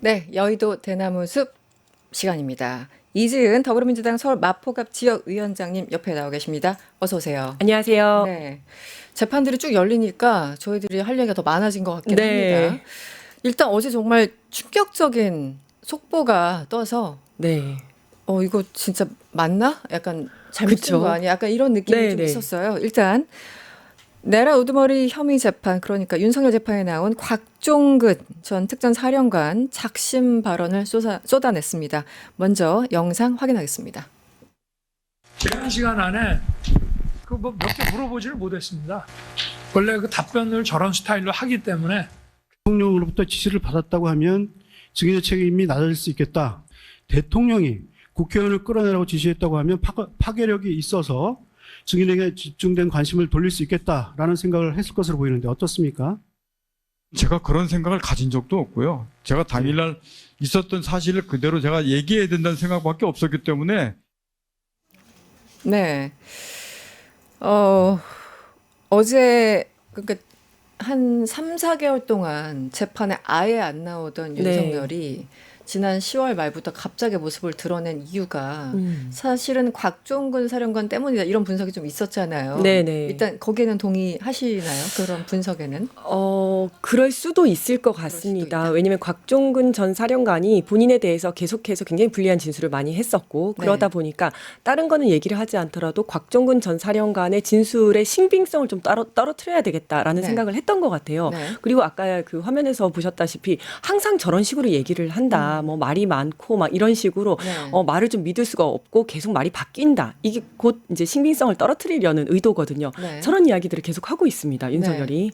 네, 여의도 대나무숲 시간입니다. 이지은 더불어민주당 서울 마포갑 지역위원장님 옆에 나와 계십니다. 어서 오세요. 안녕하세요. 네, 재판들이 쭉 열리니까 저희들이 할 얘기가 더 많아진 것 같긴 네. 합니다. 일단 어제 정말 충격적인 속보가 떠서 네. 이거 진짜 맞나? 약간 잘못 쓴 그쵸. 거 아니야? 약간 이런 느낌이 좀 네네. 있었어요. 일단 내라 우두머리 혐의 재판, 그러니까 윤석열 재판에 나온 곽종근 전 특전사령관 작심 발언을 쏟아냈습니다. 먼저 영상 확인하겠습니다. 제한 시간 안에 그 뭐 몇 개 물어보지를 못했습니다. 원래 그 답변을 저런 스타일로 하기 때문에 대통령으로부터 지시를 받았다고 하면 증인의 책임이 낮아질 수 있겠다. 대통령이 국회의원을 끌어내라고 지시했다고 하면 파괴력이 있어서 증인에게 집중된 관심을 돌릴 수 있겠다라는 생각을 했을 것으로 보이는데 어떻습니까? 제가 그런 생각을 가진 적도 없고요. 제가 당일날 있었던 사실을 그대로 제가 얘기해야 된다는 생각밖에 없었기 때문에. 네. 어제 그러니까 한 3, 4개월 동안 재판에 아예 안 나오던 네. 윤석열이 지난 10월 말부터 갑자기 모습을 드러낸 이유가 사실은 곽종근 사령관 때문이다, 이런 분석이 좀 있었잖아요. 네네. 일단 거기에는 동의하시나요? 그런 분석에는? 그럴 수도 있을 것 수도 같습니다. 있다. 왜냐하면 곽종근 전 사령관이 본인에 대해서 계속해서 굉장히 불리한 진술을 많이 했었고, 네. 그러다 보니까 다른 거는 얘기를 하지 않더라도 곽종근 전 사령관의 진술의 신빙성을 좀 떨어뜨려야 되겠다라는 네. 생각을 했던 것 같아요. 네. 그리고 아까 그 화면에서 보셨다시피 항상 저런 식으로 얘기를 한다. 뭐 말이 많고 막 이런 식으로 네. 말을 좀 믿을 수가 없고 계속 말이 바뀐다. 이게 곧 이제 신빙성을 떨어뜨리려는 의도거든요. 네. 저런 이야기들을 계속 하고 있습니다. 윤석열이.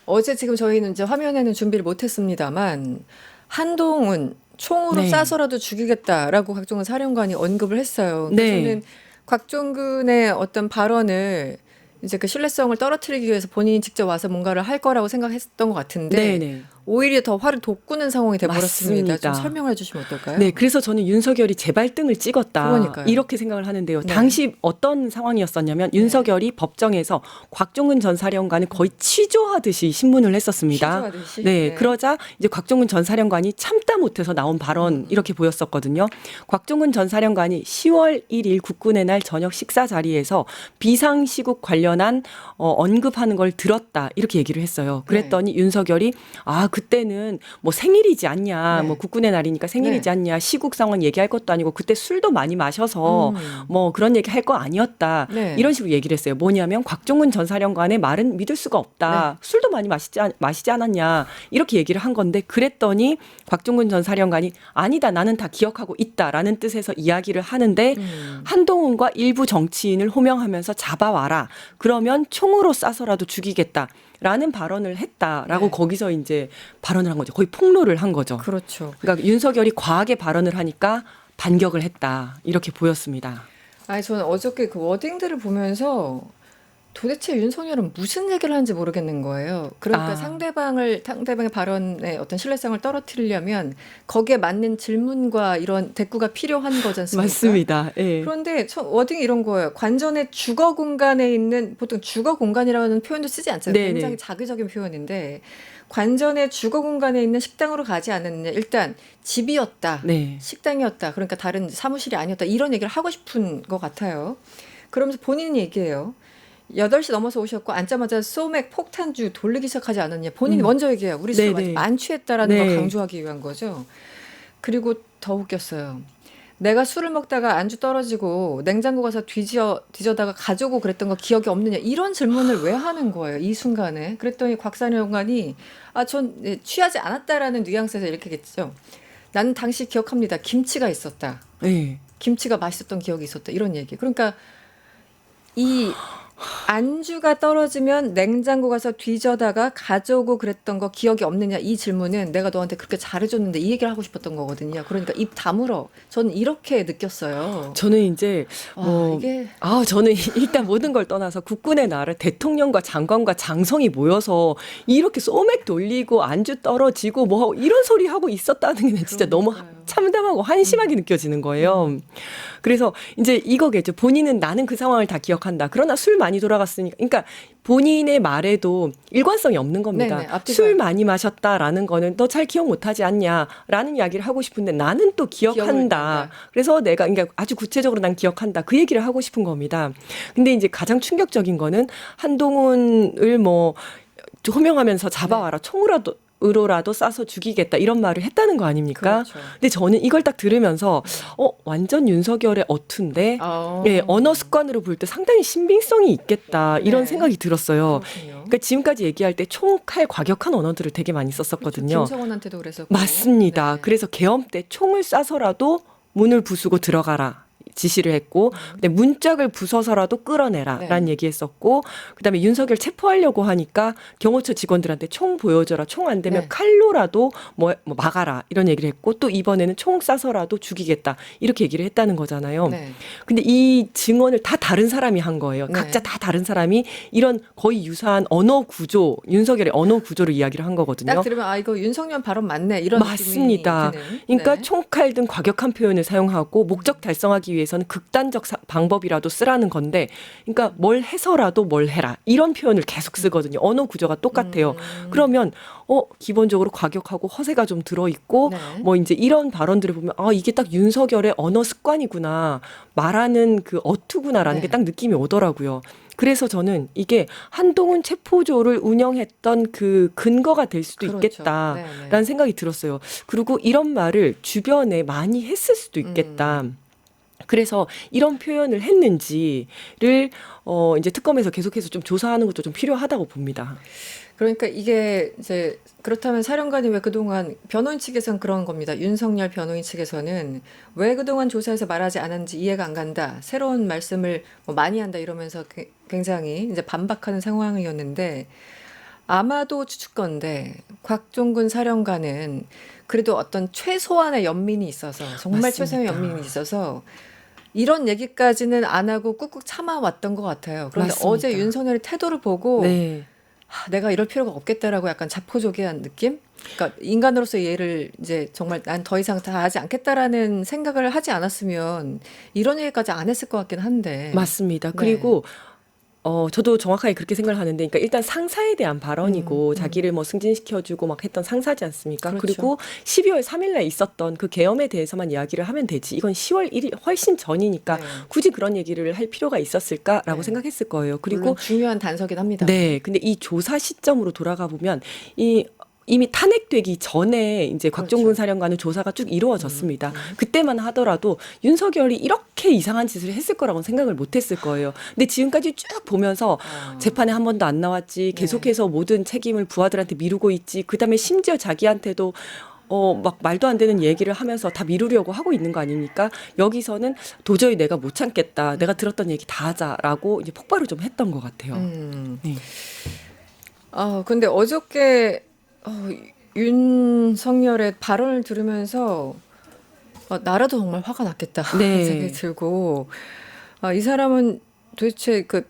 어제 지금 저희는 이제 화면에는 준비를 못했습니다만 한동훈 총으로 네. 쏴서라도 죽이겠다라고 곽종근 사령관이 언급을 했어요. 그래서 네. 저는 곽종근의 어떤 발언을 이제 그 신뢰성을 떨어뜨리기 위해서 본인이 직접 와서 뭔가를 할 거라고 생각했던 것 같은데 네네. 오히려 더 화를 돋구는 상황이 돼버렸습니다. 맞습니다. 좀 설명을 해주시면 어떨까요? 네, 그래서 저는 윤석열이 제발등을 찍었다. 그러니까요. 이렇게 생각을 하는데요. 네. 당시 어떤 상황이었었냐면 윤석열이 법정에서 곽종근 전 사령관을 거의 취조하듯이 신문을 했었습니다. 취조하듯이? 네, 네. 그러자 이제 곽종근 전 사령관이 참다 못해서 나온 발언 이렇게 보였었거든요. 곽종근 전 사령관이 10월 1일 국군의 날 저녁 식사 자리에서 비상시국 관련한 언급하는 걸 들었다, 이렇게 얘기를 했어요. 그랬더니 윤석열이 그때는 뭐 생일이지 않냐, 네. 뭐 국군의 날이니까 생일이지 네. 않냐, 시국 상황 얘기할 것도 아니고 그때 술도 많이 마셔서 뭐 그런 얘기 할 거 아니었다, 네. 이런 식으로 얘기를 했어요. 뭐냐면 곽종근 전 사령관의 말은 믿을 수가 없다. 술도 많이 마시지 않았냐, 이렇게 얘기를 한 건데, 그랬더니 곽종근 전 사령관이 아니다, 나는 다 기억하고 있다라는 뜻에서 이야기를 하는데 한동훈과 일부 정치인을 호명하면서 잡아와라, 그러면 총으로 쏴서라도 죽이겠다 라는 발언을 했다라고 네. 거기서 이제 발언을 한 거죠. 거의 폭로를 한 거죠. 그렇죠. 그러니까 윤석열이 과하게 발언을 하니까 반격을 했다, 이렇게 보였습니다. 아니, 저는 어저께 그 워딩들을 보면서 도대체 윤석열은 무슨 얘기를 하는지 모르겠는 거예요. 그러니까 상대방의 발언의 어떤 신뢰성을 떨어뜨리려면 거기에 맞는 질문과 이런 대꾸가 필요한 거지 않습니까? 맞습니다. 예. 그런데 워딩이 이런 거예요. 관전의 주거 공간에 있는, 보통 주거 공간이라는 표현도 쓰지 않잖아요. 네네. 굉장히 자극적인 표현인데, 관전의 주거 공간에 있는 식당으로 가지 않았느냐. 일단 집이었다. 네. 식당이었다. 그러니까 다른 사무실이 아니었다. 이런 얘기를 하고 싶은 것 같아요. 그러면서 본인이 얘기해요. 8시 넘어서 오셨고 앉자마자 소맥 폭탄주 돌리기 시작하지 않았냐. 본인이 먼저 얘기해요. 우리 술 네네. 만취했다라는 네. 걸 강조하기 위한 거죠. 그리고 더 웃겼어요. 내가 술을 먹다가 안주 떨어지고 냉장고 가서 뒤져다가 가져오고 그랬던 거 기억이 없느냐. 이런 질문을 왜 하는 거예요, 이 순간에. 그랬더니 곽사령관이 전 취하지 않았다라는 뉘앙스에서 이렇게 했죠. 나는 당시 기억합니다. 김치가 있었다. 네. 김치가 맛있었던 기억이 있었다. 이런 얘기. 그러니까 이 안주가 떨어지면 냉장고 가서 뒤져다가 가져오고 그랬던 거 기억이 없느냐, 이 질문은 내가 너한테 그렇게 잘해줬는데 이 얘기를 하고 싶었던 거거든요. 그러니까 입 다물어. 저는 이렇게 느꼈어요. 저는 이제 이게 저는 일단 모든 걸 떠나서 국군의 날을 대통령과 장관과 장성이 모여서 이렇게 소맥 돌리고 안주 떨어지고 뭐 이런 소리 하고 있었다는 게 진짜 너무 그러니까요. 참담하고 한심하게 느껴지는 거예요. 그래서 이제 이거겠죠. 본인은 나는 그 상황을 다 기억한다. 그러나 술 많이 돌아갔으니까. 그러니까 본인의 말에도 일관성이 없는 겁니다. 네네, 앞뒤가- 술 많이 마셨다라는 거는 너 잘 기억 못하지 않냐라는 이야기를 하고 싶은데 나는 또 기억을 기억한다. 한다. 그래서 내가 그러니까 아주 구체적으로 난 기억한다. 그 얘기를 하고 싶은 겁니다. 근데 이제 가장 충격적인 거는 한동훈을 뭐 호명하면서 잡아와라. 총으로라도 쏴서 죽이겠다. 이런 말을 했다는 거 아닙니까? 그렇죠. 근데 저는 이걸 딱 들으면서 완전 윤석열의 어투인데 예, 언어 습관으로 볼 때 상당히 신빙성이 있겠다. 이런 네. 생각이 들었어요. 그렇군요. 그러니까 지금까지 얘기할 때 총칼 과격한 언어들을 되게 많이 썼었거든요. 김성원한테도 그랬었고. 맞습니다. 네. 그래서 계엄 때 총을 쏴서라도 문을 부수고 들어가라. 지시를 했고, 근데 문짝을 부숴서라도 끌어내라라는 네. 얘기했었고, 그다음에 윤석열 체포하려고 하니까 경호처 직원들한테 총 보여줘라, 총 안 되면 네. 칼로라도 뭐 막아라 이런 얘기를 했고, 또 이번에는 총 쏴서라도 죽이겠다 이렇게 얘기를 했다는 거잖아요. 네. 근데 이 증언을 다 다른 사람이 한 거예요. 네. 각자 다 다른 사람이 이런 거의 유사한 언어 구조, 윤석열의 언어 구조로 이야기를 한 거거든요. 딱 들으면 아 이거 윤석열 발언 맞네 이런 맞습니다. 느낌이 드는. 그러니까 네. 총칼 등 과격한 표현을 사용하고 목적 달성하기 위해서는 극단적 방법이라도 쓰라는 건데, 그러니까 뭘 해서라도 뭘 해라 이런 표현을 계속 쓰거든요. 언어 구조가 똑같아요. 그러면 기본적으로 과격하고 허세가 좀 들어 있고 네. 뭐 이제 이런 발언들을 보면 이게 딱 윤석열의 언어 습관이구나, 말하는 그 어투구나라는 네. 게 딱 느낌이 오더라고요. 그래서 저는 이게 한동훈 체포조를 운영했던 그 근거가 될 수도 그렇죠. 있겠다라는 네, 네. 생각이 들었어요. 그리고 이런 말을 주변에 많이 했을 수도 있겠다. 그래서 이런 표현을 했는지를 이제 특검에서 계속해서 좀 조사하는 것도 좀 필요하다고 봅니다. 그러니까 이게 이제 그렇다면 사령관이 왜 그동안 변호인 측에서는 그런 겁니다. 윤석열 변호인 측에서는 왜 그동안 조사에서 말하지 않았는지 이해가 안 간다. 새로운 말씀을 뭐 많이 한다 이러면서 굉장히 이제 반박하는 상황이었는데 아마도 추측건데 곽종근 사령관은 그래도 어떤 최소한의 연민이 있어서 정말 맞습니다. 최소한의 연민이 있어서 이런 얘기까지는 안 하고 꾹꾹 참아왔던 것 같아요. 그런데 맞습니다. 어제 윤석열의 태도를 보고 네. 내가 이럴 필요가 없겠다라고 약간 자포조기한 느낌? 그러니까 인간으로서 얘를 이제 정말 난 더 이상 다 하지 않겠다라는 생각을 하지 않았으면 이런 얘기까지 안 했을 것 같긴 한데. 맞습니다. 네. 그리고 저도 정확하게 그렇게 생각을 하는데, 그러니까 일단 상사에 대한 발언이고 자기를 뭐 승진시켜주고 막 했던 상사지 않습니까? 그렇죠. 그리고 12월 3일날 있었던 그 계엄에 대해서만 이야기를 하면 되지. 이건 10월 1일 훨씬 전이니까 네. 굳이 그런 얘기를 할 필요가 있었을까라고 네. 생각했을 거예요. 그리고 그리고 중요한 단서긴 합니다. 네, 근데 이 조사 시점으로 돌아가 보면 이미 탄핵되기 전에 이제 곽종근 그렇죠. 사령관의 조사가 쭉 이루어졌습니다. 그때만 하더라도 윤석열이 이렇게 이상한 짓을 했을 거라고는 생각을 못 했을 거예요. 근데 지금까지 쭉 보면서 재판에 한 번도 안 나왔지, 계속해서 모든 책임을 부하들한테 미루고 있지, 그다음에 심지어 자기한테도 막 말도 안 되는 얘기를 하면서 다 미루려고 하고 있는 거 아닙니까? 여기서는 도저히 내가 못 참겠다. 내가 들었던 얘기 다 하자라고 이제 폭발을 좀 했던 것 같아요. 네. 근데 어저께 윤석열의 발언을 들으면서 나라도 정말 화가 났겠다 네. 생각이 들고 이 사람은 도대체 그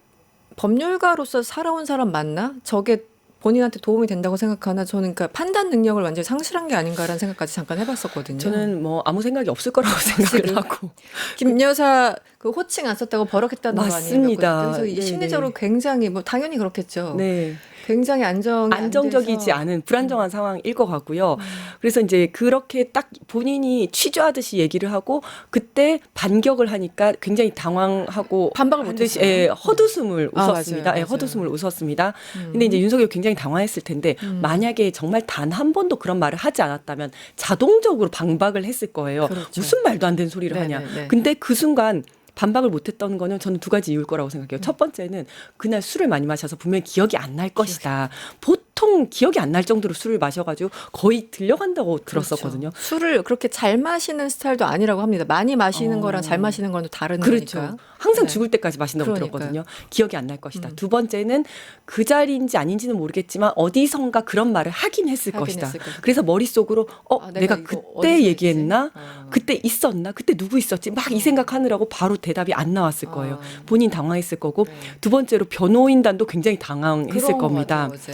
법률가로서 살아온 사람 맞나? 저게 본인한테 도움이 된다고 생각하나? 저는 그러니까 판단 능력을 완전히 상실한 게 아닌가라는 생각까지 잠깐 해봤었거든요. 저는 뭐 아무 생각이 없을 거라고 생각을 하고. 김 여사 그 호칭 안 썼다고 버럭했다는 거 아니에요? 맞습니다. 그래서 이 네, 심리적으로 굉장히 뭐 당연히 그렇겠죠. 네. 굉장히 안정적이지 않은 불안정한 상황일 것 같고요. 그래서 이제 그렇게 딱 본인이 취조하듯이 얘기를 하고 그때 반격을 하니까 굉장히 당황하고 반박을 한 듯이, 못했어요. 예, 헛웃음을 아, 웃었습니다. 맞아요, 예, 맞아요. 헛웃음을 웃었습니다. 근데 이제 윤석열 굉장히 당황했을 텐데 만약에 정말 단 한 번도 그런 말을 하지 않았다면 자동적으로 반박을 했을 거예요. 그렇죠. 무슨 말도 안 되는 소리를 네네네. 하냐. 근데 그 순간 반박을 못했던 거는 저는 두 가지 이유일 거라고 생각해요. 첫 번째는 그날 술을 많이 마셔서 분명히 기억이 안 날 것이다. 보통 기억이 안 날 정도로 술을 마셔가지고 거의 들려간다고 들었었거든요. 그렇죠. 술을 그렇게 잘 마시는 스타일도 아니라고 합니다. 많이 마시는 거랑 잘 마시는 거는 다른 그렇죠. 거니까. 항상 네. 죽을 때까지 마신다고 그러니까요. 들었거든요. 기억이 안 날 것이다. 두 번째는 그 자리인지 아닌지는 모르겠지만 어디선가 그런 말을 하긴 했을 하긴 것이다. 했을 것이다. 그래서 머릿속으로 내가 이거 그때 어디서 얘기했나? 했지? 그때 있었나? 그때 누구 있었지? 막 이 생각하느라고 바로 대답이 안 나왔을 거예요. 본인 당황했을 거고 네. 두 번째로 변호인단도 굉장히 당황했을 그런 것 겁니다. 같아요, 어제.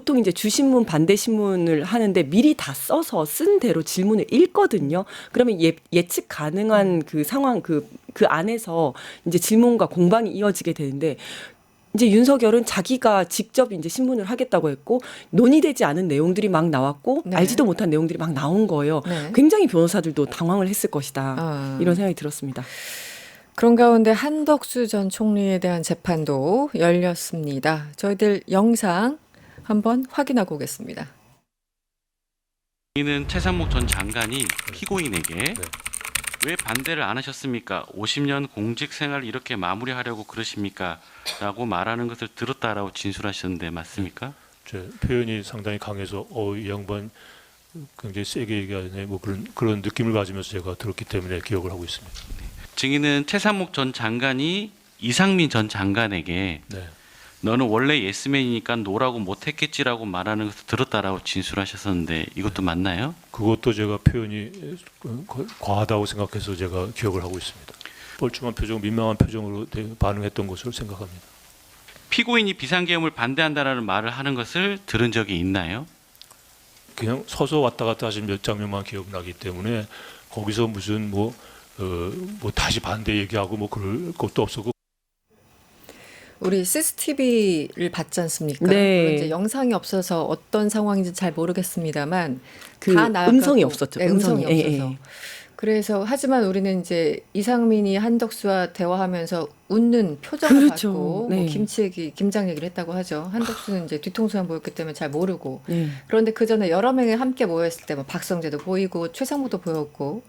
보통 이제 주신문 반대 신문을 하는데 미리 다 써서 쓴 대로 질문을 읽거든요. 그러면 예측 가능한 그 상황 그 안에서 이제 질문과 공방이 이어지게 되는데 이제 윤석열은 자기가 직접 이제 신문을 하겠다고 했고 논의되지 않은 내용들이 막 나왔고 네. 알지도 못한 내용들이 막 나온 거예요. 네. 굉장히 변호사들도 당황을 했을 것이다. 아. 이런 생각이 들었습니다. 그런 가운데 한덕수 전 총리에 대한 재판도 열렸습니다. 저희들 영상 한번 확인하고 오겠습니다. 이는 최상목 전 장관이 피고인에게 왜 반대를 안 하셨습니까? 50년 공직 생활을 이렇게 마무리하려고 그러십니까? 라고 말하는 것을 들었다라고 진술하셨는데 맞습니까? 제 표현이 상당히 강해서 이 양반 굉장히 세게 얘기하네 뭐 그런 느낌을 가지면서 제가 들었기 때문에 기억을 하고 있습니다. 증인은 최상목 전 장관이 이상민 전 장관에게 네. 너는 원래 예스맨이니까 노라고 못했겠지라고 말하는 것을 들었다라고 진술하셨었는데 이것도 맞나요? 그것도 제가 표현이 과하다고 생각해서 제가 기억을 하고 있습니다. 뻘쭘한 표정, 민망한 표정으로 반응했던 것으로 생각합니다. 피고인이 비상계엄을 반대한다라는 말을 하는 것을 들은 적이 있나요? 그냥 서서 왔다 갔다 하신 몇 장면만 기억나기 때문에 거기서 무슨 뭐 다시 반대 얘기하고 뭐 그럴 것도 없었고. 우리 CCTV를 봤지 않습니까? 네. 물론 이제 영상이 없어서 어떤 상황인지 잘 모르겠습니다만 그 다 나아가고, 음성이 없었죠. 네, 음성이 음성이. 없어서. 예. 그래서 하지만 우리는 이제 이상민이 한덕수와 대화하면서 웃는 표정을 그렇죠. 봤고 네. 뭐 김치 얘기, 김장 얘기를 했다고 하죠. 한덕수는 이제 뒤통수만 보였기 때문에 잘 모르고. 네. 그런데 그 전에 여러 명이 함께 모였을 때 뭐 박성재도 보이고 최상목도 보였고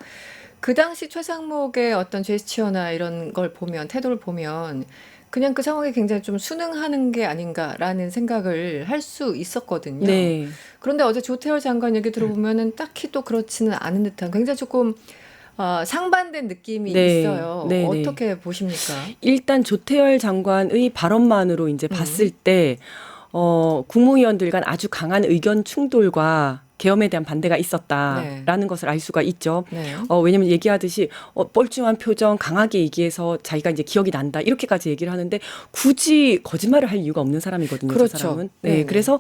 그 당시 최상목의 어떤 제스처나 이런 걸 보면 태도를 보면 그냥 그 상황에 굉장히 좀 순응하는 게 아닌가라는 생각을 할 수 있었거든요. 네. 그런데 어제 조태열 장관 얘기 들어보면은 딱히 또 그렇지는 않은 듯한 굉장히 조금 상반된 느낌이 네. 있어요. 네, 네. 어떻게 보십니까? 일단 조태열 장관의 발언만으로 이제 봤을 때 국무위원들 간 아주 강한 의견 충돌과 계엄에 대한 반대가 있었다라는 것을 알 수가 있죠. 네. 왜냐면 얘기하듯이 뻘쭘한 표정, 강하게 얘기해서 자기가 이제 기억이 난다 이렇게까지 얘기를 하는데 굳이 거짓말을 할 이유가 없는 사람이거든요. 그렇죠. 저 사람은. 네네. 네, 그래서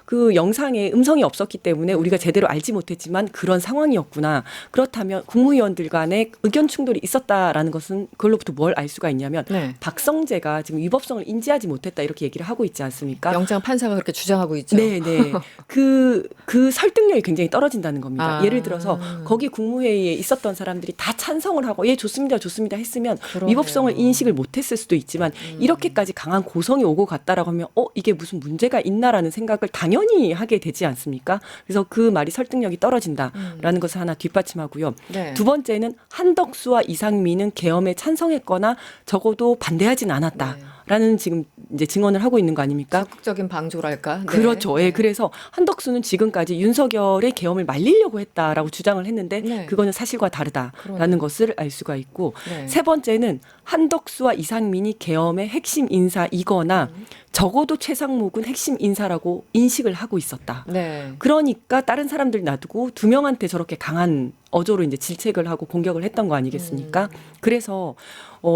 그 영상에 음성이 없었기 때문에 우리가 제대로 알지 못했지만 그런 상황이었구나. 그렇다면 국무위원들 간에 의견 충돌이 있었다라는 것은 그걸로부터 뭘 알 수가 있냐면 네. 박성재가 지금 위법성을 인지하지 못했다 이렇게 얘기를 하고 있지 않습니까? 영장 판사가 그렇게 주장하고 있죠. 네, 네. 그 설득력이 굉장히 떨어진다는 겁니다. 아. 예를 들어서 거기 국무회의에 있었던 사람들이 다 찬성을 하고 예 좋습니다 좋습니다 했으면 그러네요. 위법성을 인식을 못했을 수도 있지만 이렇게까지 강한 고성이 오고 갔다라고 하면 이게 무슨 문제가 있나라는 생각을 당연히 하게 되지 않습니까? 그래서 그 말이 설득력이 떨어진다라는 것을 하나 뒷받침하고요. 네. 두 번째는 한덕수와 이상민은 계엄에 찬성했거나 적어도 반대하진 않았다. 네. 라는 지금 이제 증언을 하고 있는 거 아닙니까? 적극적인 방조랄까. 네. 그렇죠. 예. 그래서 한덕수는 지금까지 윤석열의 계엄을 말리려고 했다라고 주장을 했는데 네. 그거는 사실과 다르다라는 그러네요. 것을 알 수가 있고 네. 세 번째는 한덕수와 이상민이 계엄의 핵심 인사이거나 적어도 최상목은 핵심 인사라고 인식을 하고 있었다. 네. 그러니까 다른 사람들 놔두고 두 명한테 저렇게 강한 어조로 이제 질책을 하고 공격을 했던 거 아니겠습니까? 그래서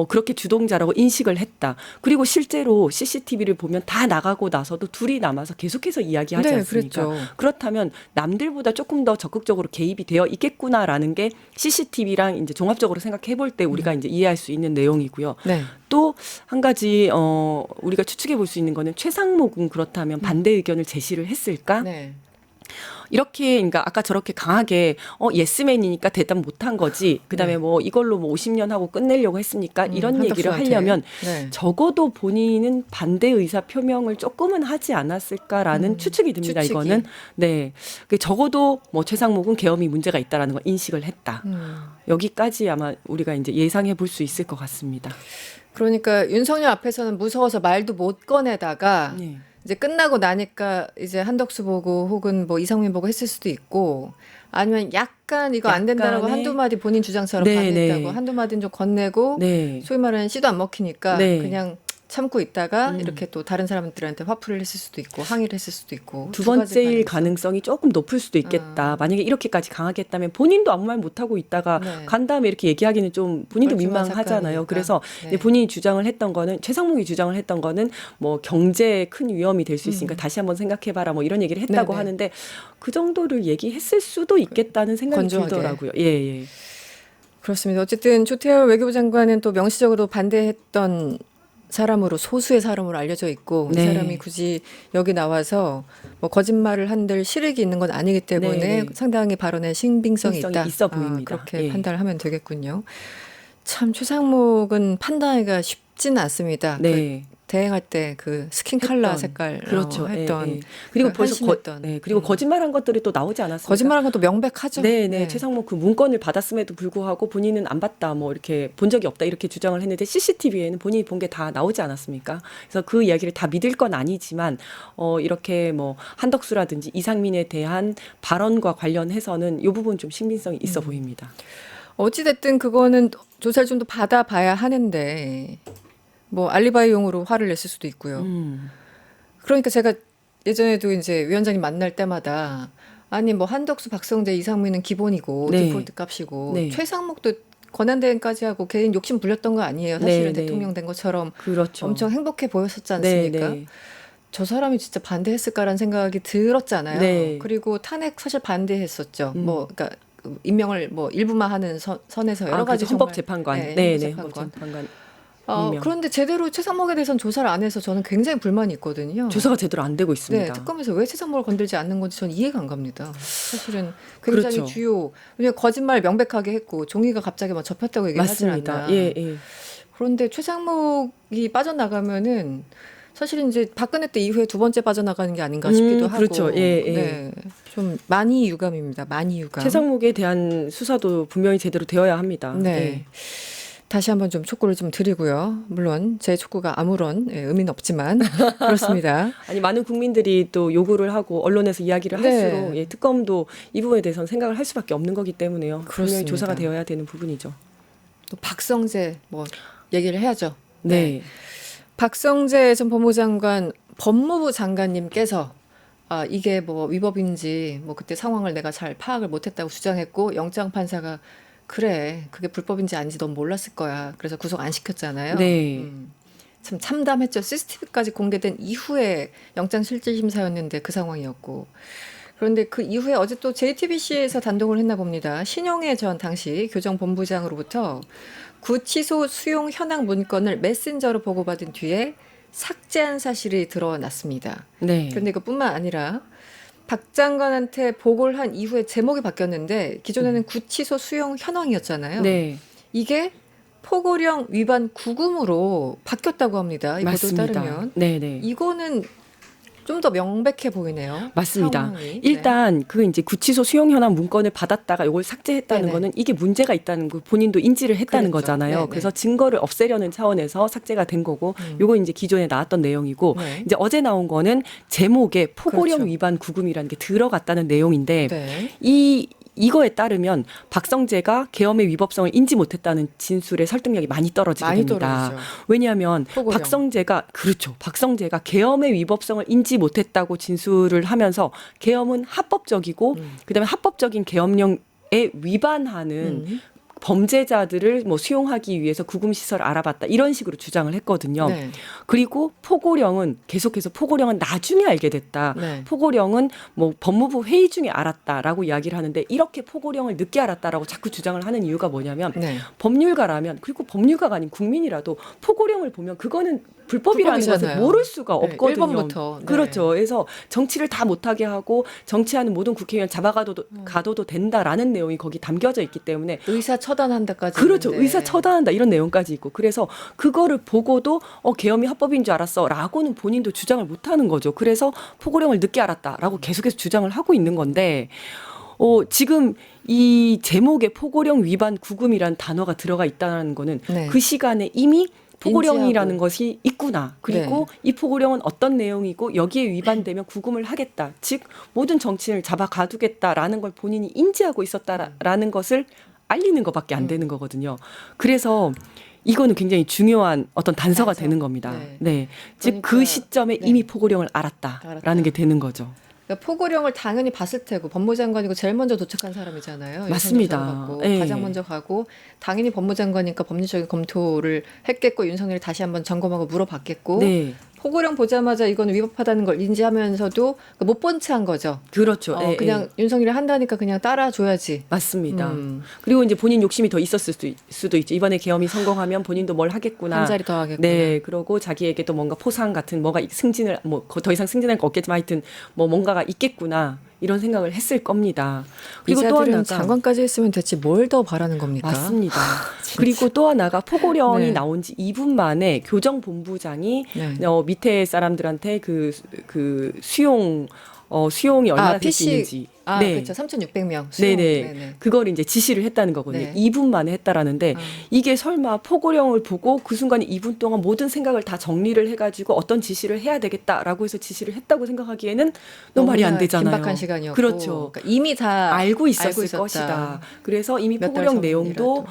그렇게 주동자라고 인식을 했다. 그리고 실제로 CCTV를 보면 다 나가고 나서도 둘이 남아서 계속해서 이야기하지 네, 않습니까? 그랬죠. 그렇다면 남들보다 조금 더 적극적으로 개입이 되어 있겠구나라는 게 CCTV랑 이제 종합적으로 생각해 볼 때 우리가 이제 이해할 수 있는 내용이고요. 네. 또 한 가지 우리가 추측해 볼 수 있는 거는 최상목은 그렇다면 반대 의견을 제시를 했을까? 네. 이렇게 그러니까 아까 저렇게 강하게 예스맨이니까 대답 못한 거지. 그다음에 네. 뭐 이걸로 뭐 50년 하고 끝내려고 했습니까? 이런 얘기를 한덕수한테. 하려면 네. 적어도 본인은 반대 의사 표명을 조금은 하지 않았을까라는 추측이 듭니다. 추측이. 이거는 네. 적어도 뭐 최상목은 계엄이 문제가 있다라는 걸 인식을 했다. 여기까지 아마 우리가 이제 예상해 볼 수 있을 것 같습니다. 그러니까 윤석열 앞에서는 무서워서 말도 못 꺼내다가 네. 이제 끝나고 나니까 이제 한덕수 보고 혹은 뭐 이상민 보고 했을 수도 있고 아니면 약간 이거 안 된다라고 약간의- 한두 마디 본인 주장처럼 네, 반했다고 네. 한두 마디는 좀 건네고 네. 소위 말하는 씨도 안 먹히니까 네. 그냥 참고 있다가 음. 이렇게 또 다른 사람들한테 화풀이를 했을 수도 있고 항의를 했을 수도 있고 두 두 가지 번째일 가능성. 가능성이 조금 높을 수도 있겠다. 만약에 이렇게까지 강하게 했다면 본인도 아무 말 못하고 있다가 네. 간 다음에 이렇게 얘기하기는 좀 본인도 뻘쭘한 민망하잖아요. 사건이니까. 그래서 네. 이제 본인이 주장을 했던 거는 최상목이 주장을 했던 거는 뭐 경제에 큰 위험이 될 수 있으니까 다시 한번 생각해봐라 뭐 이런 얘기를 했다고 네네. 하는데 그 정도를 얘기했을 수도 있겠다는 생각이 건조하게. 들더라고요. 예, 예. 그렇습니다. 어쨌든 조태열 외교부 장관은 또 명시적으로 반대했던 사람으로 소수의 사람으로 알려져 있고 네. 이 사람이 굳이 여기 나와서 뭐 거짓말을 한들 실익이 있는 건 아니기 때문에 네, 네. 상당히 발언에 신빙성이 신빙성이 있다. 있어 보입니다. 그렇게 예. 판단을 하면 되겠군요. 참 최상목은 판단하기가 쉽지는 않습니다. 네. 그 대행할 때 그 스킨 컬러 했던, 색깔 그렇죠. 했던 예, 예. 그리고 그 벌써 한심했던. 네, 그리고 거짓말한 것들이 또 나오지 않았습니까? 거짓말한 것도 명백하죠. 네, 네. 최상목 그 문건을 받았음에도 불구하고 본인은 안 봤다, 뭐 이렇게 본 적이 없다 이렇게 주장을 했는데 CCTV에는 본인이 본 게 다 나오지 않았습니까? 그래서 그 이야기를 다 믿을 건 아니지만 이렇게 뭐 한덕수라든지 이상민에 대한 발언과 관련해서는 이 부분 좀 신빙성이 있어 보입니다. 어찌됐든 그거는 조사를 좀 더 받아봐야 하는데 뭐 알리바이용으로 화를 냈을 수도 있고요. 그러니까 제가 예전에도 이제 위원장님 만날 때마다 아니 뭐 한덕수, 박성재, 이상민은 기본이고 네. 디폴트 값이고 네. 최상목도 권한대행까지 하고 개인 욕심 부렸던 거 아니에요. 사실은 네, 네. 대통령 된 것처럼 그렇죠. 엄청 행복해 보였었지 네, 않습니까? 네. 저 사람이 진짜 반대했을까라는 생각이 들었잖아요. 네. 그리고 탄핵 사실 반대했었죠. 음. 뭐 그러니까 임명을 뭐 일부만 하는 선에서 여러 가지 그렇죠. 헌법재판관. 정말, 네, 네. 헌법재판관. 헌법재판관. 어, 임명. 그런데 제대로 최상목에 대해서는 조사를 안 해서 저는 굉장히 불만이 있거든요. 조사가 제대로 안 되고 있습니다. 네, 특검에서 왜 최상목을 건들지 않는 건지 저는 이해가 안 갑니다. 사실은 굉장히 그렇죠. 주요, 왜냐면 거짓말 명백하게 했고 종이가 갑자기 막 접혔다고 얘기하지 맞습니다. 않나. 예, 예. 그런데 최상목이 빠져나가면은 사실은 이제 박근혜 때 이후에 두 번째 빠져나가는 게 아닌가 싶기도 하고. 그렇죠. 예, 예. 네, 좀 많이 유감입니다. 많이 유감. 최상목에 대한 수사도 분명히 제대로 되어야 합니다. 네. 예. 다시 한번 좀 촉구를 좀 드리고요. 물론 제 촉구가 아무런 의미는 없지만 그렇습니다. 아니 많은 국민들이 또 요구를 하고 언론에서 이야기를 네. 할수록 예, 특검도 이 부분에 대해서는 생각을 할 수밖에 없는 거기 때문에요. 분명히 그렇습니다. 조사가 되어야 되는 부분이죠. 또 박성재 뭐 얘기를 해야죠. 네. 박성재 전 법무장관 법무부 장관님께서 이게 뭐 위법인지 뭐 그때 상황을 내가 잘 파악을 못했다고 주장했고 영장 판사가 그래 그게 불법인지 아닌지 넌 몰랐을 거야. 그래서 구속 안 시켰잖아요. 네. 참 참담했죠. CCTV까지 공개된 이후에 영장 실질 심사였는데 그 상황이었고. 그런데 그 이후에 어제 또 JTBC에서 단독을 했나 봅니다. 신용혜 전 당시 교정본부장으로부터 구치소 수용 현황 문건을 메신저로 보고받은 뒤에 삭제한 사실이 드러났습니다. 네. 그런데 그뿐만 아니라 박 장관한테 보고를 한 이후에 제목이 바뀌었는데 기존에는 구치소 수용 현황이었잖아요. 네. 이게 포고령 위반 구금으로 바뀌었다고 합니다. 이 보도에 맞습니다. 따르면. 네, 네. 이거는 좀 더 명백해 보이네요. 맞습니다. 상황이. 일단 그 이제 구치소 수용 현황 문건을 받았다가 이걸 삭제했다는 네네. 거는 이게 문제가 있다는 거 본인도 인지를 했다는 그랬죠. 거잖아요. 네네. 그래서 증거를 없애려는 차원에서 삭제가 된 거고 요거 이제 기존에 나왔던 내용이고 네. 이제 어제 나온 거는 제목에 포고령 그렇죠. 위반 구금이라는 게 들어갔다는 내용인데 네. 이거에 따르면 박성재가 계엄의 위법성을 인지 못했다는 진술의 설득력이 많이 떨어지게 많이 됩니다. 떨어지죠. 왜냐하면 포고령. 박성재가 계엄의 위법성을 인지 못했다고 진술을 하면서 계엄은 합법적이고 그다음에 합법적인 계엄령에 위반하는 범죄자들을 뭐 수용하기 위해서 구금 시설을 알아봤다 이런 식으로 주장을 했거든요. 네. 그리고 포고령은 계속해서 포고령은 나중에 알게 됐다. 네. 포고령은 뭐 법무부 회의 중에 알았다라고 이야기를 하는데 이렇게 포고령을 늦게 알았다라고 자꾸 주장을 하는 이유가 뭐냐면 네. 법률가라면 그리고 법률가가 아닌 국민이라도 포고령을 보면 그거는 불법이라는 것을 불법이잖아요. 모를 수가 네, 없거든요. 1번부터. 네. 그렇죠. 그래서 정치를 다 못하게 하고 정치하는 모든 국회의원 가둬도 된다라는 내용이 거기 담겨져 있기 때문에 의사 처단한다까지. 그렇죠. 있는데. 의사 처단한다 이런 내용까지 있고 그래서 그거를 보고도 계엄이 합법인 줄 알았어라고는 본인도 주장을 못하는 거죠. 그래서 포고령을 늦게 알았다라고 계속해서 주장을 하고 있는 건데 지금 이 제목에 포고령 위반 구금이라는 단어가 들어가 있다는 거는 네. 그 시간에 이미 포고령이라는 인지하고. 것이 있구나. 그리고 이 포고령은 어떤 내용이고 여기에 위반되면 구금을 하겠다. 즉 모든 정치인을 잡아 가두겠다라는 걸 본인이 인지하고 있었다라는 것을 알리는 것밖에 안 되는 거거든요. 그래서 이거는 굉장히 중요한 어떤 단서가 단서. 되는 겁니다. 네. 네. 즉 그 그러니까, 시점에 네. 이미 포고령을 알았다라는 알았다. 게 되는 거죠. 그러니까 포고령을 당연히 봤을 테고 법무장관이고 제일 먼저 도착한 사람이잖아요. 맞습니다. 윤석열 갖고 예. 가장 먼저 가고 당연히 법무장관이니까 법리적인 검토를 했겠고 윤석열이 다시 한번 점검하고 물어봤겠고 네. 포고령 보자마자 이건 위법하다는 걸 인지하면서도 못 본 채 한 거죠. 그렇죠. 예, 그냥 예. 윤석열이 한다니까 그냥 따라줘야지. 맞습니다. 음. 그리고 이제 본인 욕심이 더 있었을 수도 있죠. 이번에 계엄이 성공하면 본인도 뭘 하겠구나. 한 자리 더 하겠구나. 네, 그러고 자기에게 또 뭔가 포상 같은 뭐가 승진을 뭐 더 이상 승진할 거 없겠지만 하여튼 뭐 뭔가가 있겠구나 이런 생각을 했을 겁니다. 그리고 또 이자들은 하나가 장관까지 했으면 됐지 뭘 더 바라는 겁니까? 맞습니다. 그리고 또 하나가 포고령이 네. 나온 지 2분 만에 교정본부장이 네. 밑에 사람들한테 그 수용이 얼마나 될 수 PC 있는지. 네. 그렇죠. 3,600명. 네네. 그걸 이제 지시를 했다는 거거든요. 네. 2분 만에 했다라는데 이게 설마 포고령을 보고 그 순간에 2분 동안 모든 생각을 다 정리를 해가지고 어떤 지시를 해야 되겠다라고 해서 지시를 했다고 생각하기에는 너무 말이 안 되잖아요. 긴박한 시간이었고. 그렇죠. 그러니까 이미 다 알고 있었을 있었다. 것이다. 그래서 이미 몇달 포고령 전이라도. 내용도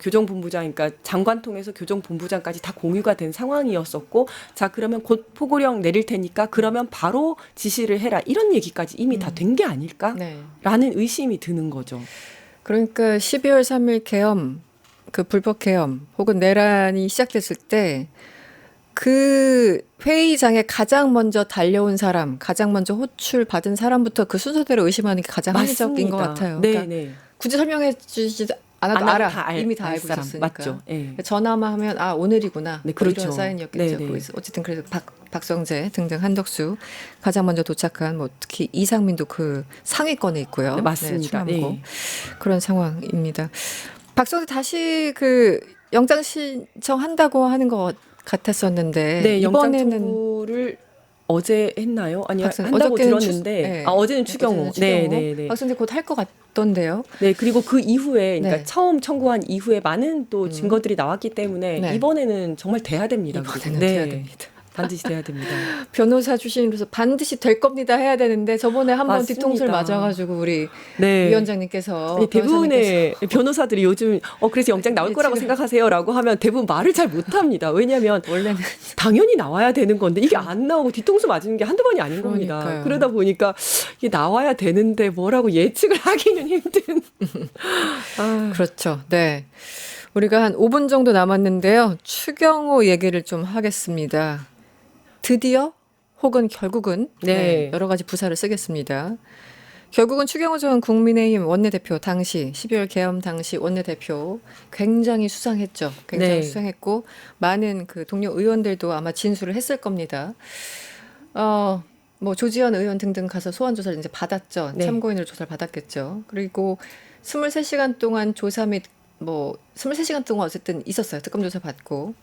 교정본부장, 그러니까 장관 통해서 교정본부장까지 다 공유가 된 상황이었었고, 자 그러면 곧 포고령 내릴 테니까 그러면 바로 지시를 해라 이런 얘기까지 이미 다 된 게 아닐까라는 네. 의심이 드는 거죠. 그러니까 12월 3일 계엄, 그 불법 계엄 혹은 내란이 시작됐을 때 그 회의장에 가장 먼저 달려온 사람, 가장 먼저 호출 받은 사람부터 그 순서대로 의심하는 게 가장 합리적인 것 같아요. 네, 그러니까 네. 굳이 설명해 주지도 않아도 안 하고 알아. 이미 다 알 알고 사람. 있었으니까. 맞죠. 예. 전화만 하면 오늘이구나. 네, 뭐 그렇죠. 이런 사인이었겠죠. 네, 네. 어쨌든 그래서 박성재 등등 한덕수 가장 먼저 도착한 뭐 특히 이상민도 그 상위권에 있고요. 네, 맞습니다. 추남고. 네. 그런 상황입니다. 박성재 다시 그 영장 신청한다고 하는 것 같았었는데 네, 영장 이번에는 청구를 어제 했나요? 아니요, 박성- 한다고 어저께는 들었는데 네. 어제는 추경호. 네, 네, 네. 박성재 곧 할 것 같던데요. 네, 그리고 그 이후에, 그러니까 네. 처음 청구한 이후에 많은 또 증거들이 나왔기 때문에 네. 이번에는 정말 돼야 됩니다. 이번에는 네, 돼야 됩니다. 반드시 돼야 됩니다. 변호사 출신으로서 반드시 될 겁니다 해야 되는데 저번에 한번 맞습니다. 뒤통수를 맞아가지고 우리 네. 위원장님께서 아니, 대부분의 변호사들이 요즘 그래서 영장 나올 네, 거라고 지금- 생각하세요라고 하면 대부분 말을 잘 못합니다. 왜냐하면 원래는 당연히 나와야 되는 건데 이게 안 나오고 뒤통수 맞는 게 한두 번이 아닌 겁니다. 그러니까요. 그러다 보니까 이게 나와야 되는데 뭐라고 예측을 하기는 힘든. 아, 그렇죠. 네. 우리가 한 5분 정도 남았는데요. 추경호 얘기를 좀 하겠습니다. 드디어 혹은 결국은 네. 여러 가지 부사를 쓰겠습니다. 결국은 추경호 전 국민의힘 원내대표 당시 12월 계엄 당시 원내대표 굉장히 수상했죠. 굉장히 네. 수상했고 많은 그 동료 의원들도 아마 진술을 했을 겁니다. 뭐 조지현 의원 등등 가서 소환 조사를 이제 받았죠. 네. 참고인으로 조사를 받았겠죠. 그리고 23시간 동안 조사 및 뭐 23시간 동안 어쨌든 있었어요. 특검 조사 받고.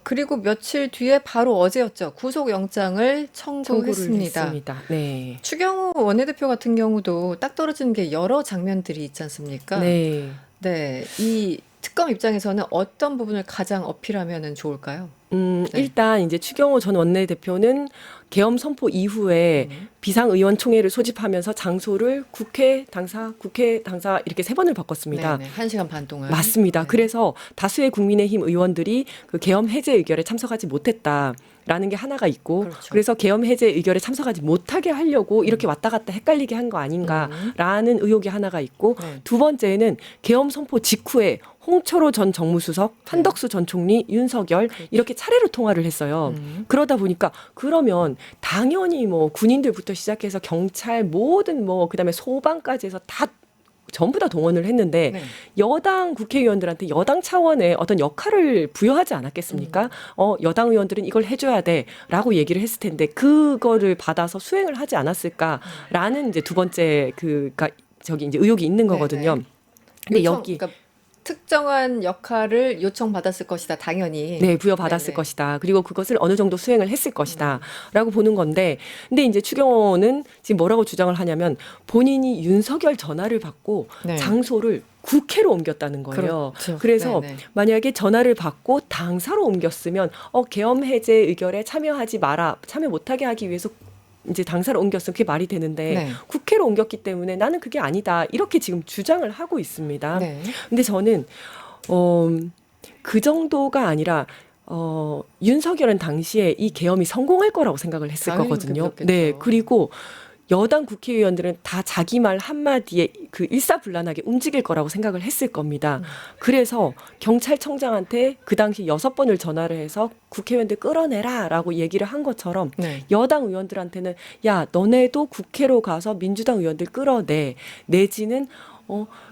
그리고 며칠 뒤에 바로 어제였죠. 구속영장을 청구를 청구했습니다. 했습니다. 네. 추경호 원내대표 같은 경우도 딱 떨어지는 게 여러 장면들이 있지 않습니까? 네. 네. 이 특검 입장에서는 어떤 부분을 가장 어필하면 좋을까요? 네. 네. 일단 이제 추경호 전 원내대표는 계엄 선포 이후에 비상의원총회를 소집하면서 장소를 국회 당사 이렇게 3번을 바꿨습니다. 네네. 1시간 반 동안. 맞습니다. 네. 그래서 다수의 국민의힘 의원들이 그 계엄 해제 의결에 참석하지 못했다라는 게 하나가 있고, 그렇죠. 그래서 계엄 해제 의결에 참석하지 못하게 하려고 이렇게 왔다 갔다 헷갈리게 한 거 아닌가라는 의혹이 하나가 있고, 네. 두 번째는 계엄 선포 직후에 홍철호 전 정무수석, 한덕수 전 총리, 윤석열 이렇게 차례로 통화를 했어요. 그러다 보니까 그러면 당연히 뭐 군인들부터 시작해서 경찰 모든 뭐 그다음에 소방까지 해서 다 전부 다 동원을 했는데 네. 여당 국회의원들한테 여당 차원의 어떤 역할을 부여하지 않았겠습니까? 여당 의원들은 이걸 해줘야 돼라고 얘기를 했을 텐데 그거를 받아서 수행을 하지 않았을까라는 이제 두 번째 이제 의혹이 있는 거거든요. 네네. 근데 요청, 여기 그러니까 특정한 역할을 요청받았을 것이다. 당연히. 네, 부여받았을 네네. 것이다. 그리고 그것을 어느 정도 수행을 했을 것이다. 라고 보는 건데, 근데 이제 추경호는 지금 뭐라고 주장을 하냐면 본인이 윤석열 전화를 받고 네. 장소를 국회로 옮겼다는 거예요. 그렇죠. 그래서 네네. 만약에 전화를 받고 당사로 옮겼으면 계엄 해제 의결에 참여 못하게 하기 위해서 이제 당사로 옮겼으면 그게 말이 되는데 네. 국회로 옮겼기 때문에 나는 그게 아니다. 이렇게 지금 주장을 하고 있습니다. 네. 근데 저는 그 정도가 아니라 윤석열은 당시에 이 계엄이 성공할 거라고 생각을 했을 당연히 거거든요. 그렇겠죠. 네. 그리고 여당 국회의원들은 다 자기 말 한마디에 그 일사불란하게 움직일 거라고 생각을 했을 겁니다. 그래서 경찰청장한테 그 당시 6번을 전화를 해서 국회의원들 끌어내라라고 얘기를 한 것처럼 네. 여당 의원들한테는 야, 너네도 국회로 가서 민주당 의원들 끌어내. 내지는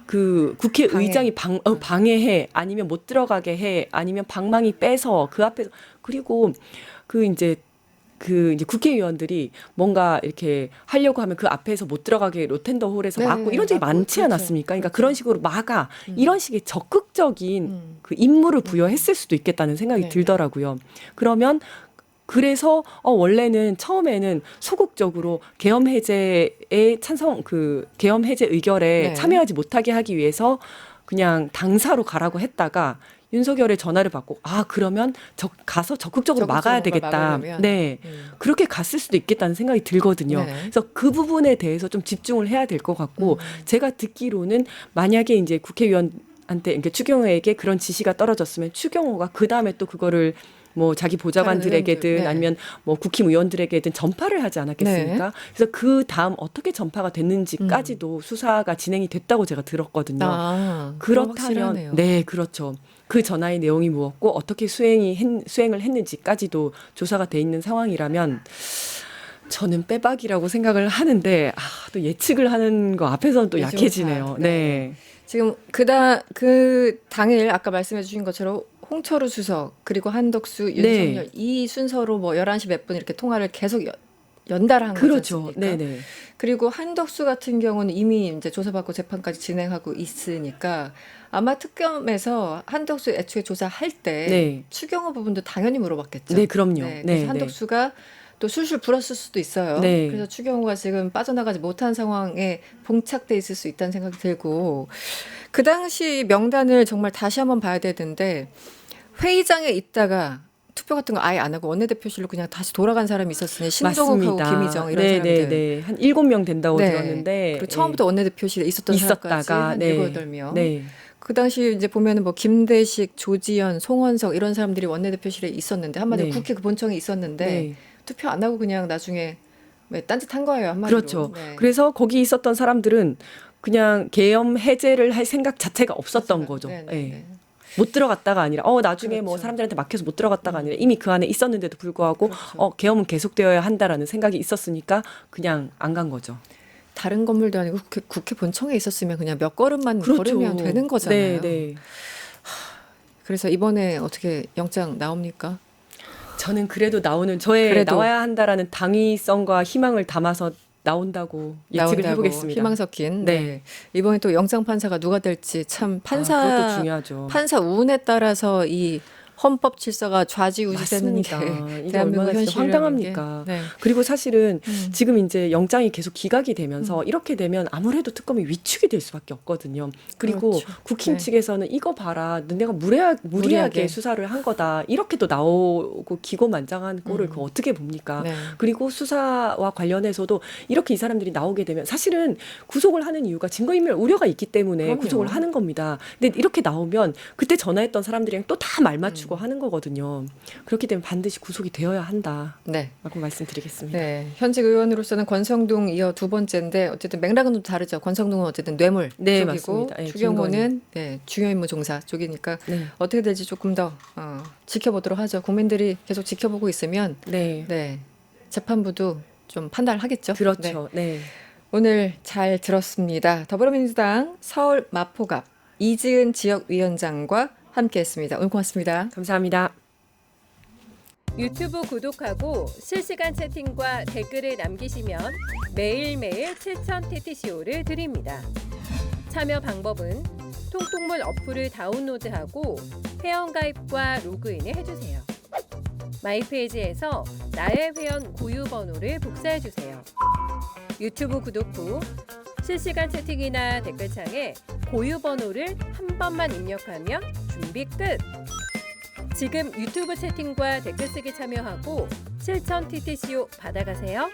그 국회의장이 방해해. 아니면 못 들어가게 해. 아니면 방망이 빼서 그 앞에서. 그리고 이제 국회의원들이 뭔가 이렇게 하려고 하면 그 앞에서 못 들어가게 로텐더 홀에서 네, 막고 이런 적이 막고, 많지 그렇죠. 않았습니까? 그러니까 그런 식으로 막아. 이런 식의 적극적인 음. 그 임무를 부여했을 수도 있겠다는 생각이 네. 들더라고요. 그러면 그래서 원래는 처음에는 소극적으로 계엄 해제에 계엄 해제 의결에 네. 참여하지 못하게 하기 위해서 그냥 당사로 가라고 했다가 윤석열의 전화를 받고 그러면 가서 적극적으로 막아야 적극적으로 되겠다. 막으려면. 네. 그렇게 갔을 수도 있겠다는 생각이 들거든요. 네. 그래서 그 부분에 대해서 좀 집중을 해야 될 것 같고 제가 듣기로는 만약에 이제 국회의원한테 그러니까 추경호에게 그런 지시가 떨어졌으면 추경호가 그 다음에 또 그거를 뭐 자기 보좌관들에게든 의원들, 네. 아니면 뭐 국힘 의원들에게든 전파를 하지 않았겠습니까? 네. 그래서 그 다음 어떻게 전파가 됐는지까지도 수사가 진행이 됐다고 제가 들었거든요. 그럼 그렇다면 확실하네요. 네, 그렇죠. 그 전화의 내용이 무엇고 어떻게 수행을 했는지까지도 조사가 돼 있는 상황이라면 저는 빼박이라고 생각을 하는데 또 예측을 하는 거 앞에서는 또 요즘 약해지네요. 다, 네. 지금 그 당일 아까 말씀해 주신 것처럼 홍철우 수석 그리고 한덕수, 윤석열 이 순서로 뭐 11시 몇 분 이렇게 통화를 계속 연달아 한 거죠. 그렇죠. 네, 네. 그리고 한덕수 같은 경우는 이미 이제 조사받고 재판까지 진행하고 있으니까 아마 특검에서 한덕수 애초에 조사할 때 네. 추경호 부분도 당연히 물어봤겠죠. 네, 그럼요. 네, 네, 그래서 한덕수가 또 술술 불었을 수도 있어요. 네. 그래서 추경호가 지금 빠져나가지 못한 상황에 봉착돼 있을 수 있다는 생각이 들고 그 당시 명단을 정말 다시 한번 봐야 되는데 회의장에 있다가 투표 같은 거 아예 안 하고 원내대표실로 그냥 다시 돌아간 사람이 있었으니 신동욱하고 맞습니다. 김희정 이런 네, 사람들. 네. 한 7명 된다고 네. 들었는데 그리고 처음부터 원내대표실에 있었던 사람까지 있었다가 한 네. 7-8명. 네. 그 당시 이제 보면은 뭐 김대식, 조지현, 송원석 이런 사람들이 원내대표실에 있었는데 한마디로 네. 국회 그 본청에 있었는데 네. 투표 안 하고 그냥 나중에 딴짓한 거예요 한마디로. 그렇죠. 네. 그래서 거기 있었던 사람들은 그냥 계엄 해제를 할 생각 자체가 없었던 맞아요. 거죠. 네, 네, 네. 네. 못 들어갔다가 아니라 나중에 뭐 그렇죠. 사람들한테 막혀서 못 들어갔다가 아니라 이미 그 안에 있었는데도 불구하고 그렇죠. 계엄은 계속되어야 한다라는 생각이 있었으니까 그냥 안 간 거죠. 다른 건물도 아니고 국회 본청에 있었으면 그냥 몇 걸음만 그렇죠. 걸으면 되는 거잖아요. 네, 네. 그래서 이번에 어떻게 영장 나옵니까? 저는 그래도 그래도. 나와야 한다라는 당위성과 희망을 담아서 나온다고 예측을 나온다고 해보겠습니다. 희망 섞인. 네. 네. 이번에 또 영장 판사가 누가 될지 참 그것도 중요하죠. 판사 운에 따라서 이 헌법 질서가 좌지우지되는 게 맞습니다. 이게 대한민국 얼마나 진짜 현실이라는 황당합니까? 게. 네. 그리고 사실은 음. 지금 이제 영장이 계속 기각이 되면서 이렇게 되면 아무래도 특검이 위축이 될 수밖에 없거든요. 그리고 그렇죠. 국힘 네. 측에서는 이거 봐라, 너네가 무리하게 수사를 한 거다. 이렇게 또 나오고 기고만장한 꼴을 그거 어떻게 봅니까? 네. 그리고 수사와 관련해서도 이렇게 이 사람들이 나오게 되면 사실은 구속을 하는 이유가 증거인멸 우려가 있기 때문에 그럼요. 구속을 하는 겁니다. 근데 이렇게 나오면 그때 전화했던 사람들이랑 또 다 말 맞추고 하는 거거든요. 그렇기 때문에 반드시 구속이 되어야 한다라고 네. 말씀드리겠습니다. 네. 현직 의원으로서는 권성동 이어 두 번째인데 어쨌든 맥락은 좀 다르죠. 권성동은 어쨌든 뇌물 네, 쪽이고 맞습니다. 네, 추경호는 중요임무 종사 쪽이니까 네. 어떻게 될지 조금 더 지켜보도록 하죠. 국민들이 계속 지켜보고 있으면 네. 네. 재판부도 좀 판단을 하겠죠. 네. 그렇죠. 네. 오늘 잘 들었습니다. 더불어민주당 서울 마포갑 이지은 지역위원장과 함께했습니다. 오늘 고맙습니다. 감사합니다. 유튜브 구독하고 실시간 채팅과 댓글을 남기시면 매일매일 7천 TTCO를 드립니다. 참여 방법은 통통물 어플을 다운로드하고 회원가입과 로그인을 해주세요. 마이페이지에서 나의 회원 고유 번호를 복사해주세요. 유튜브 구독 후 실시간 채팅이나 댓글창에 고유 번호를 한 번만 입력하면 준비 끝! 지금 유튜브 채팅과 댓글 쓰기 참여하고 실천 TTCO 받아가세요.